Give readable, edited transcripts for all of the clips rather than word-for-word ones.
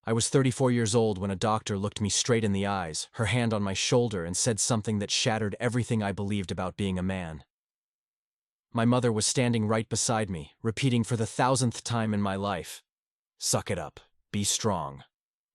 I was 34 years old when a doctor looked me straight in the eyes, her hand on my shoulder, and said something that shattered everything I believed about being a man. My mother was standing right beside me, repeating for the 1,000th time in my life, "Suck it up, be strong."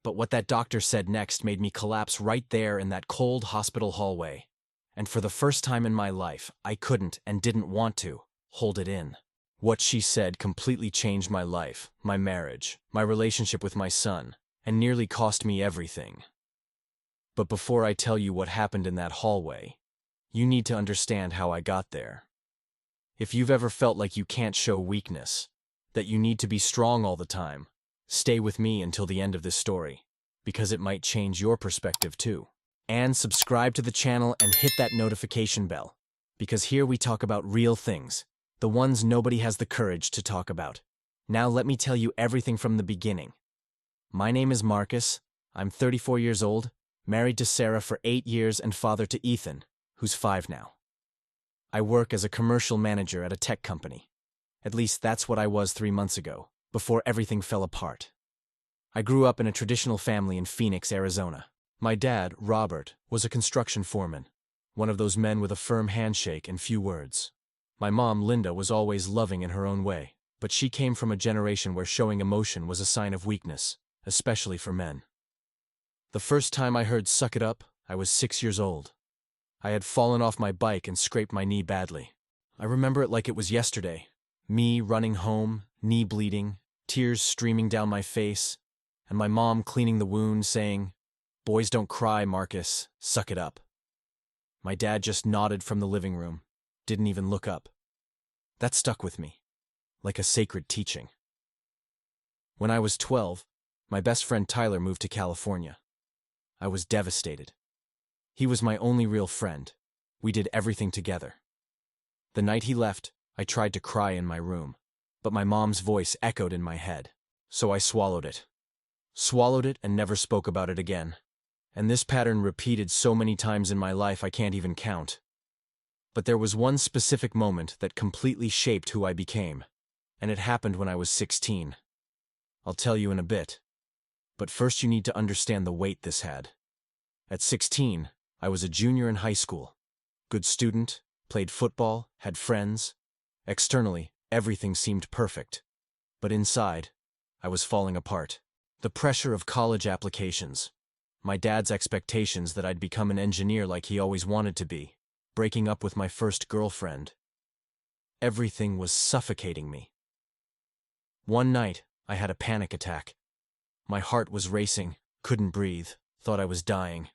But what that doctor said next made me collapse right there in that cold hospital hallway. And for the first time in my life, I couldn't and didn't want to hold it in. What she said completely changed my life, my marriage, my relationship with my son, and nearly cost me everything. But before I tell you what happened in that hallway, you need to understand how I got there. If you've ever felt like you can't show weakness, that you need to be strong all the time, stay with me until the end of this story, because it might change your perspective too. And subscribe to the channel and hit that notification bell, because here we talk about real things, the ones nobody has the courage to talk about. Now let me tell you everything from the beginning. My name is Marcus, I'm 34 years old, married to Sarah for 8 years and father to Ethan, who's 5 now. I work as a commercial manager at a tech company. At least that's what I was 3 months ago, before everything fell apart. I grew up in a traditional family in Phoenix, Arizona. My dad, Robert, was a construction foreman, one of those men with a firm handshake and few words. My mom, Linda, was always loving in her own way, but she came from a generation where showing emotion was a sign of weakness, especially for men. The first time I heard "suck it up," I was 6 years old. I had fallen off my bike and scraped my knee badly. I remember it like it was yesterday. Me running home, knee bleeding, tears streaming down my face, and my mom cleaning the wound, saying, "Boys don't cry, Marcus, suck it up." My dad just nodded from the living room, didn't even look up. That stuck with me, like a sacred teaching. When I was 12, my best friend Tyler moved to California. I was devastated. He was my only real friend. We did everything together. The night he left, I tried to cry in my room, but my mom's voice echoed in my head, so I swallowed it. Swallowed it and never spoke about it again. And this pattern repeated so many times in my life I can't even count. But there was one specific moment that completely shaped who I became, and it happened when I was 16. I'll tell you in a bit. But first you need to understand the weight this had. At 16, I was a junior in high school. Good student, played football, had friends. Externally, everything seemed perfect. But inside, I was falling apart. The pressure of college applications, my dad's expectations that I'd become an engineer like he always wanted to be, breaking up with my first girlfriend. Everything was suffocating me. One night, I had a panic attack. My heart was racing, couldn't breathe, thought I was dying.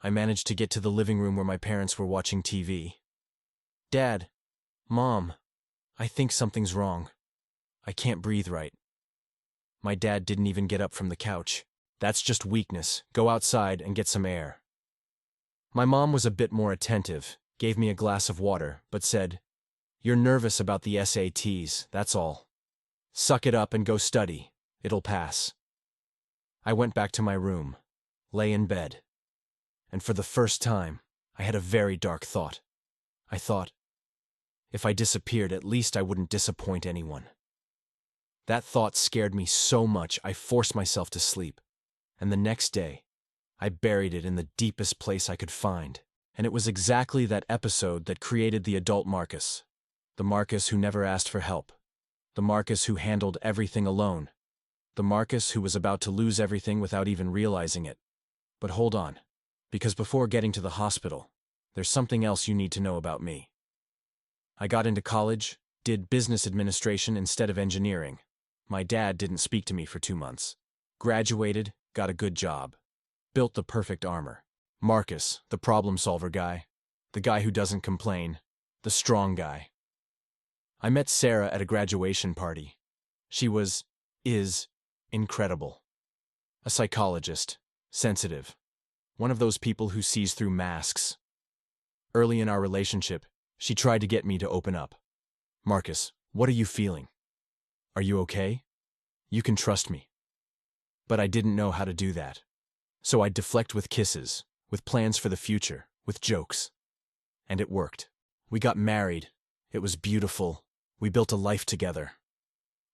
I managed to get to the living room where my parents were watching TV. "Dad, Mom, I think something's wrong. I can't breathe right." My dad didn't even get up from the couch. "That's just weakness. Go outside and get some air." My mom was a bit more attentive, gave me a glass of water, but said, "You're nervous about the SATs, that's all. Suck it up and go study. It'll pass." I went back to my room, lay in bed, and for the first time, I had a very dark thought. I thought, if I disappeared, at least I wouldn't disappoint anyone. That thought scared me so much I forced myself to sleep, and the next day, I buried it in the deepest place I could find. And it was exactly that episode that created the adult Marcus. The Marcus who never asked for help. The Marcus who handled everything alone. The Marcus who was about to lose everything without even realizing it. But hold on, because before getting to the hospital, there's something else you need to know about me. I got into college, did business administration instead of engineering. My dad didn't speak to me for 2 months. Graduated, got a good job. Built the perfect armor. Marcus, the problem solver guy. The guy who doesn't complain. The strong guy. I met Sarah at a graduation party. She is incredible. A psychologist, sensitive. One of those people who sees through masks. Early in our relationship, she tried to get me to open up. "Marcus, what are you feeling? Are you okay? You can trust me." But I didn't know how to do that. So I'd deflect with kisses, with plans for the future, with jokes. And it worked. We got married. It was beautiful. We built a life together.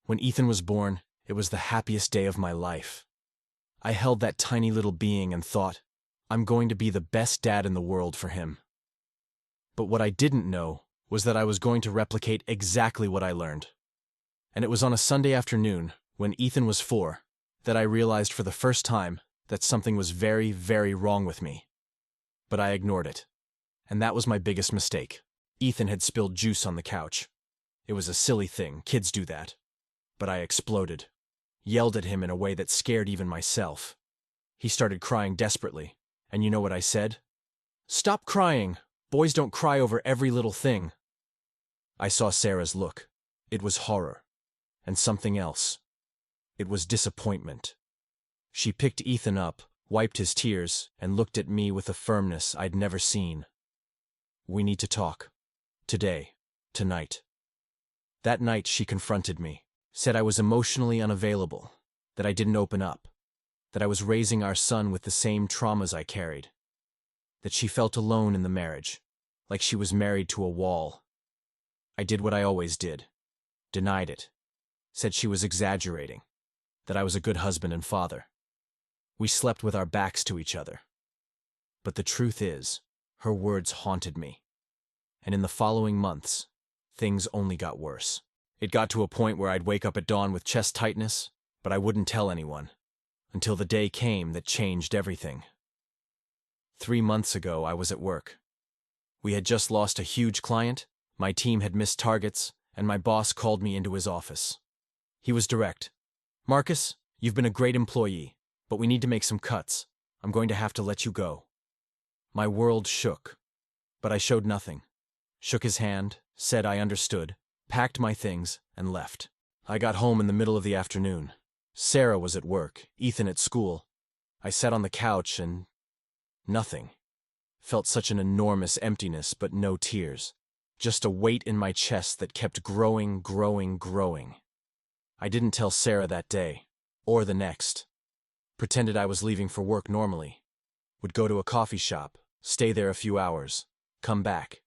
When Ethan was born, it was the happiest day of my life. I held that tiny little being and thought, I'm going to be the best dad in the world for him. But what I didn't know was that I was going to replicate exactly what I learned. And it was on a Sunday afternoon, when Ethan was 4, that I realized for the first time that something was very, very wrong with me. But I ignored it. And that was my biggest mistake. Ethan had spilled juice on the couch. It was a silly thing, kids do that. But I exploded, yelled at him in a way that scared even myself. He started crying desperately, and you know what I said? "Stop crying! Boys don't cry over every little thing." I saw Sarah's look. It was horror. And something else. It was disappointment. She picked Ethan up, wiped his tears, and looked at me with a firmness I'd never seen. "We need to talk. Today. Tonight." That night she confronted me, said I was emotionally unavailable, that I didn't open up, that I was raising our son with the same traumas I carried, that she felt alone in the marriage, like she was married to a wall. I did what I always did, denied it, said she was exaggerating, that I was a good husband and father. We slept with our backs to each other. But the truth is, her words haunted me. And in the following months, things only got worse. It got to a point where I'd wake up at dawn with chest tightness, but I wouldn't tell anyone, until the day came that changed everything. 3 months ago, I was at work. We had just lost a huge client, my team had missed targets, and my boss called me into his office. He was direct. "Marcus, you've been a great employee, but we need to make some cuts. I'm going to have to let you go." My world shook, but I showed nothing. Shook his hand, said I understood, packed my things, and left. I got home in the middle of the afternoon. Sarah was at work, Ethan at school. I sat on the couch and nothing. Felt such an enormous emptiness, but no tears. Just a weight in my chest that kept growing, growing, growing. I didn't tell Sarah that day, or the next. Pretended I was leaving for work normally. Would go to a coffee shop, stay there a few hours, come back.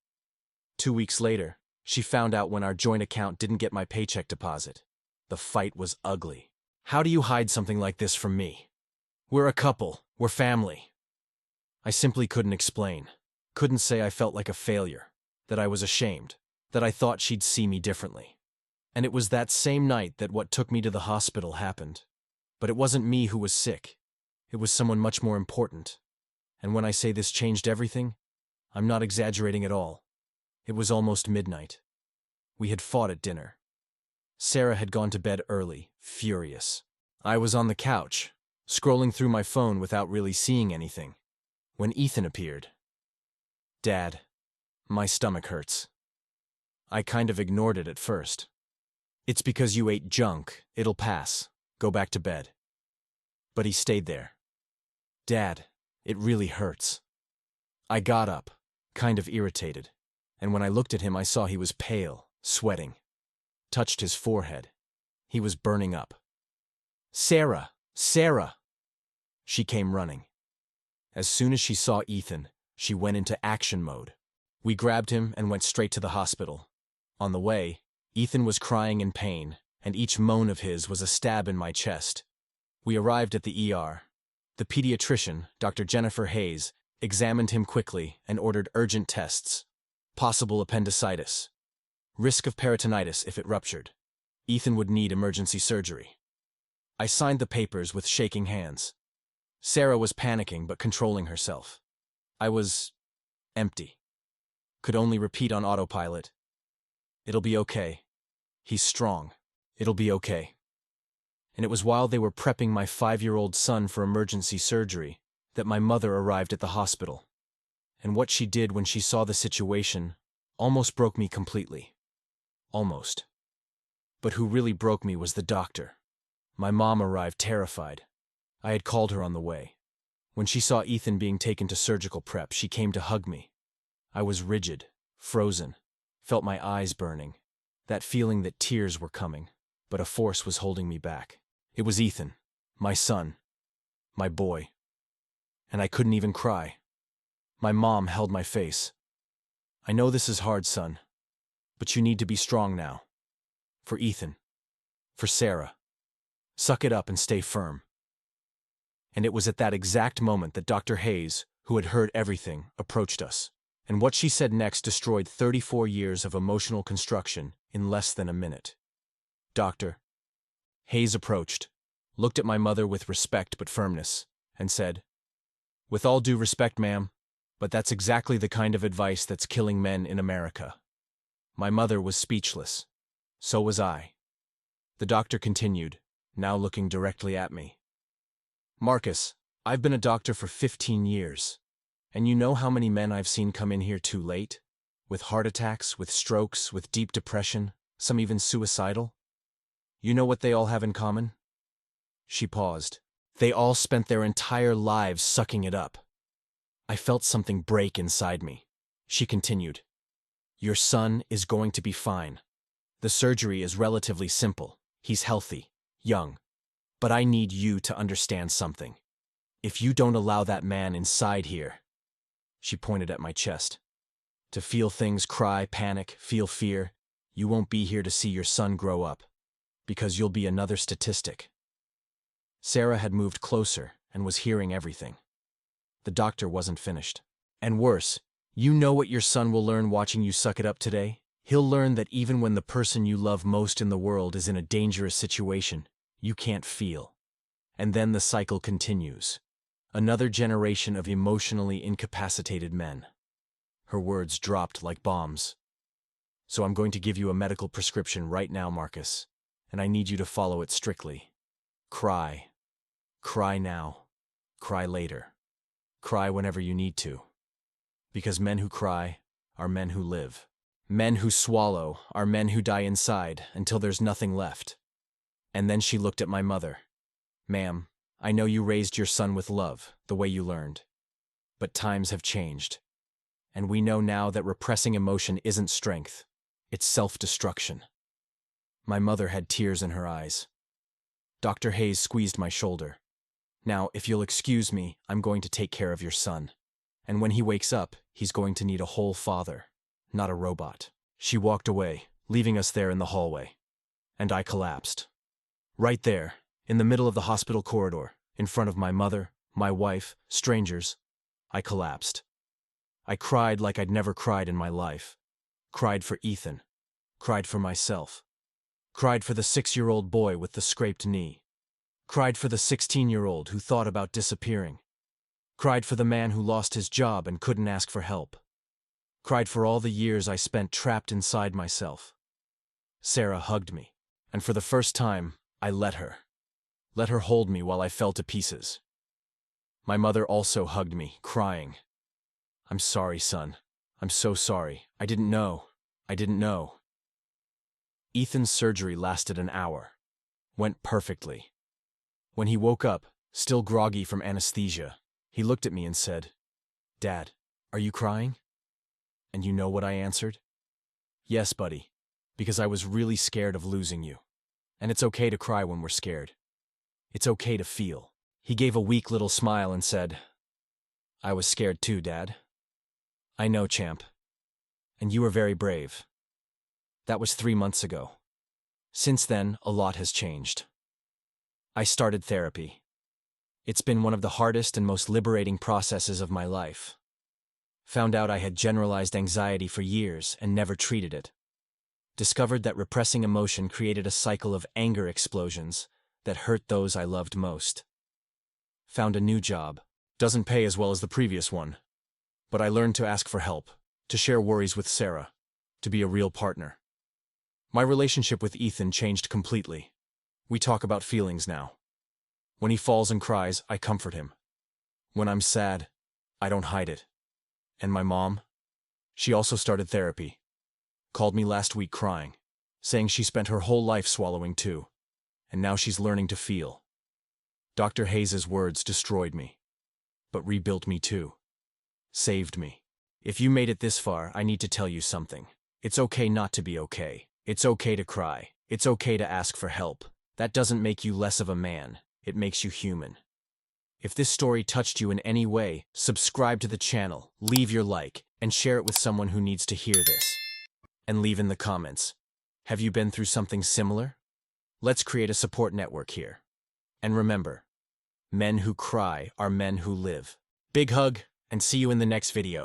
2 weeks later, she found out when our joint account didn't get my paycheck deposit. The fight was ugly. How do you hide something like this from me? We're a couple, we're family. I simply couldn't explain. Couldn't say I felt like a failure, that I was ashamed, that I thought she'd see me differently. And it was that same night that what took me to the hospital happened. But it wasn't me who was sick. It was someone much more important. And when I say this changed everything, I'm not exaggerating at all. It was almost midnight. We had fought at dinner. Sarah had gone to bed early, furious. I was on the couch, scrolling through my phone without really seeing anything, when Ethan appeared. "Dad, my stomach hurts." I kind of ignored it at first. "It's because you ate junk, it'll pass. Go back to bed." But he stayed there. "Dad, it really hurts." I got up, kind of irritated, and when I looked at him I saw he was pale, sweating. Touched his forehead. He was burning up. "Sarah! Sarah!" She came running. As soon as she saw Ethan, she went into action mode. We grabbed him and went straight to the hospital. On the way, Ethan was crying in pain, and each moan of his was a stab in my chest. We arrived at the ER. The pediatrician, Dr. Jennifer Hayes, examined him quickly and ordered urgent tests. Possible appendicitis. Risk of peritonitis if it ruptured. Ethan would need emergency surgery. I signed the papers with shaking hands. Sarah was panicking but controlling herself. I was empty. Could only repeat on autopilot. "It'll be okay. He's strong. It'll be okay." And it was while they were prepping my 5-year-old son for emergency surgery that my mother arrived at the hospital. And what she did when she saw the situation almost broke me completely. Almost. But who really broke me was the doctor. My mom arrived terrified. I had called her on the way. When she saw Ethan being taken to surgical prep, she came to hug me. I was rigid, frozen, felt my eyes burning, that feeling that tears were coming, but a force was holding me back. It was Ethan, my son, my boy. And I couldn't even cry. My mom held my face. "I know this is hard, son, but you need to be strong now. For Ethan. For Sarah. Suck it up and stay firm." And it was at that exact moment that Dr. Hayes, who had heard everything, approached us. And what she said next destroyed 34 years of emotional construction in less than a minute. Dr. Hayes approached, looked at my mother with respect but firmness, and said, "With all due respect, ma'am, but that's exactly the kind of advice that's killing men in America." My mother was speechless. So was I. The doctor continued, now looking directly at me. "Marcus, I've been a doctor for 15 years. And you know how many men I've seen come in here too late? With heart attacks, with strokes, with deep depression, some even suicidal? You know what they all have in common?" She paused. They all spent their entire lives sucking it up. I felt something break inside me. She continued, "Your son is going to be fine. The surgery is relatively simple. He's healthy, young. But I need you to understand something. If you don't allow that man inside here," she pointed at my chest, "to feel things, cry, panic, feel fear, you won't be here to see your son grow up, because you'll be another statistic." Sarah had moved closer and was hearing everything. The doctor wasn't finished. "And worse, you know what your son will learn watching you suck it up today? He'll learn that even when the person you love most in the world is in a dangerous situation, you can't feel. And then the cycle continues. Another generation of emotionally incapacitated men." Her words dropped like bombs. "So I'm going to give you a medical prescription right now, Marcus, and I need you to follow it strictly. Cry. Cry now. Cry later. Cry whenever you need to. Because men who cry are men who live. Men who swallow are men who die inside until there's nothing left." And then she looked at my mother. "Ma'am, I know you raised your son with love, the way you learned. But times have changed. And we know now that repressing emotion isn't strength, it's self-destruction." My mother had tears in her eyes. Dr. Hayes squeezed my shoulder. "Now, if you'll excuse me, I'm going to take care of your son. And when he wakes up, he's going to need a whole father, not a robot." She walked away, leaving us there in the hallway. And I collapsed. Right there, in the middle of the hospital corridor, in front of my mother, my wife, strangers, I collapsed. I cried like I'd never cried in my life. Cried for Ethan. Cried for myself. Cried for the 6-year-old boy with the scraped knee. Cried for the 16-year-old who thought about disappearing. Cried for the man who lost his job and couldn't ask for help. Cried for all the years I spent trapped inside myself. Sarah hugged me, and for the first time, I let her. Let her hold me while I fell to pieces. My mother also hugged me, crying. "I'm sorry, son. I'm so sorry. I didn't know. I didn't know." Ethan's surgery lasted an hour. Went perfectly. When he woke up, still groggy from anesthesia, he looked at me and said, "Dad, are you crying?" And you know what I answered? "Yes, buddy, because I was really scared of losing you. And it's okay to cry when we're scared. It's okay to feel." He gave a weak little smile and said, "I was scared too, Dad." "I know, champ. And you were very brave." That was 3 months ago. Since then, a lot has changed. I started therapy. It's been one of the hardest and most liberating processes of my life. Found out I had generalized anxiety for years and never treated it. Discovered that repressing emotion created a cycle of anger explosions that hurt those I loved most. Found a new job. Doesn't pay as well as the previous one. But I learned to ask for help, to share worries with Sarah, to be a real partner. My relationship with Ethan changed completely. We talk about feelings now. When he falls and cries, I comfort him. When I'm sad, I don't hide it. And my mom? She also started therapy. Called me last week crying, saying she spent her whole life swallowing too, and now she's learning to feel. Dr. Hayes' words destroyed me, but rebuilt me too. Saved me. If you made it this far, I need to tell you something. It's okay not to be okay. It's okay to cry. It's okay to ask for help. That doesn't make you less of a man. It makes you human. If this story touched you in any way, subscribe to the channel, leave your like, and share it with someone who needs to hear this. And leave in the comments, have you been through something similar? Let's create a support network here. And remember, Men who cry are men who live. Big hug, and see you in the next video.